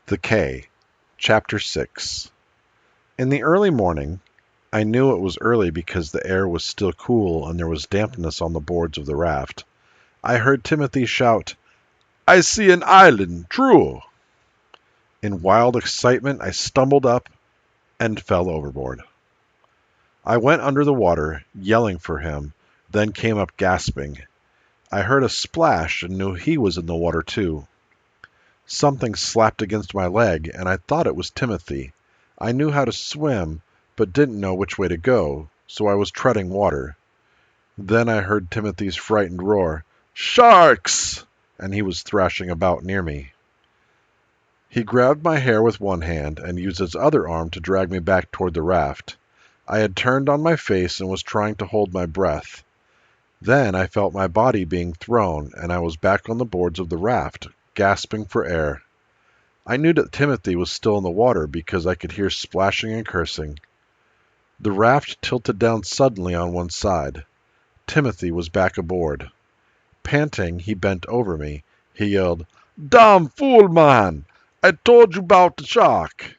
The K, Chapter 6. In the early morning, I knew it was early because the air was still cool and there was dampness on the boards of the raft. I heard Timothy shout, "I see an island, true!" In wild excitement, I stumbled up and fell overboard. I went under the water, yelling for him, then came up gasping. I heard a splash and knew he was in the water too. Something slapped against my leg, and I thought it was Timothy. I knew how to swim, but didn't know which way to go, so I was treading water. Then I heard Timothy's frightened roar, "Sharks!" and he was thrashing about near me. He grabbed my hair with one hand and used his other arm to drag me back toward the raft. I had turned on my face and was trying to hold my breath. Then I felt my body being thrown, and I was back on the boards of the raft, gasping for air. I knew that Timothy was still in the water because I could hear splashing and cursing. The raft tilted down suddenly on one side. Timothy was back aboard. Panting, he bent over me. He yelled, "Damn fool, man! I told you about the shark!"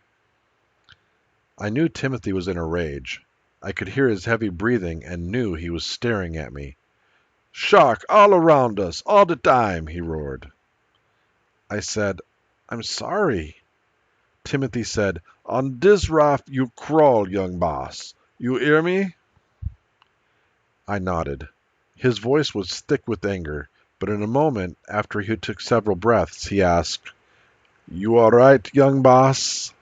I knew Timothy was in a rage. I could hear his heavy breathing and knew he was staring at me. "Shark all around us, all the time!" he roared. I said, "I'm sorry." Timothy said, "On this raft you crawl, young boss. You hear me?" I nodded. His voice was thick with anger, but in a moment, after he took several breaths, he asked, "You all right, young boss?"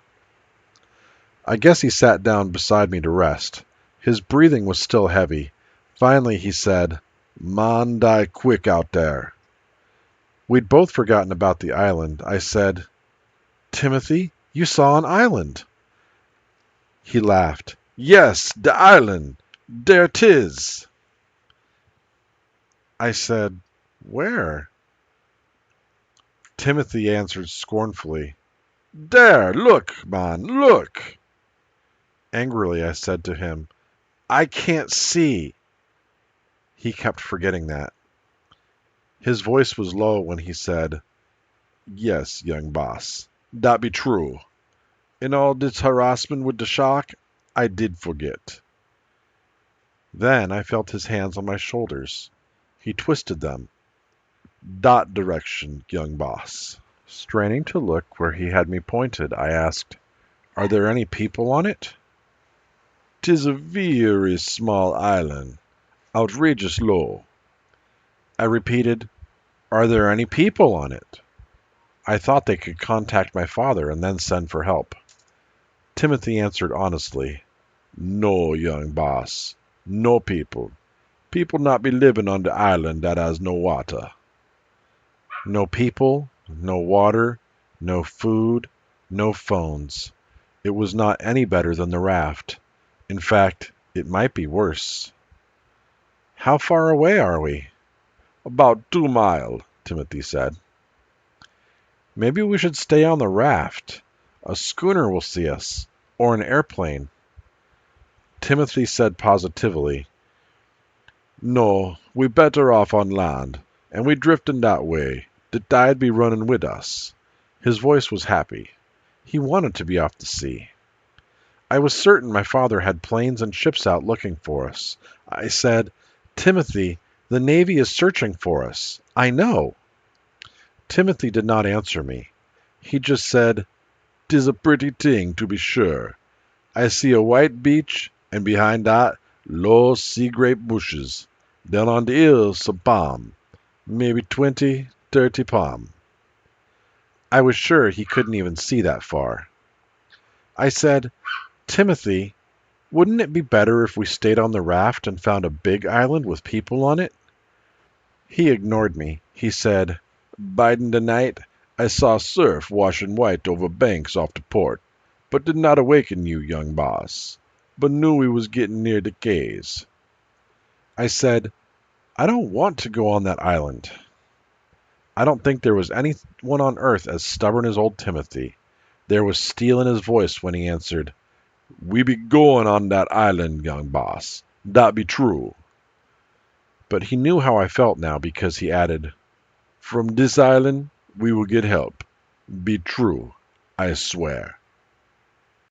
I guess he sat down beside me to rest. His breathing was still heavy. Finally he said, "Man, die quick out there." We'd both forgotten about the island. I said, "Timothy, you saw an island." He laughed. "Yes, the island. There 'tis." I said, "Where?" Timothy answered scornfully, "There, look, man, look." Angrily I said to him, "I can't see." He kept forgetting that. His voice was low when he said, "Yes, young boss, that be true. In all this harassment with the shark, I did forget." Then I felt his hands on my shoulders. He twisted them. "That direction, young boss." Straining to look where he had me pointed, I asked, "Are there any people on it?" "'Tis a very small island, outrageous low." I repeated, "Are there any people on it?" I thought they could contact my father and then send for help. Timothy answered honestly, "No, young boss, no people. People not be living on the island that has no water." No people, no water, no food, no phones. It was not any better than the raft. In fact, it might be worse. "How far away are we?" "About 2 mile," Timothy said. "Maybe we should stay on the raft. A schooner will see us, or an airplane." Timothy said positively, "No, we better off on land, and we drifting that way. The tide be running with us." His voice was happy. He wanted to be off the sea. I was certain my father had planes and ships out looking for us. I said, "Timothy, the Navy is searching for us. I know." Timothy did not answer me. He just said, "'Tis a pretty thing, to be sure. I see a white beach, and behind that, low sea grape bushes. Then on the hill some palm, maybe 20, 30 palm." I was sure he couldn't even see that far. I said, "Timothy, wouldn't it be better if we stayed on the raft and found a big island with people on it?" He ignored me. He said, "Bidin' the night, I saw surf washing white over banks off the port, but did not awaken you, young boss, but knew we was getting near the Kays." I said, "I don't want to go on that island." I don't think there was anyone on earth as stubborn as old Timothy. There was steel in his voice when he answered, "We be going on that island, young boss. That be true." But he knew how I felt now because he added, "From this island we will get help. Be true." I swear.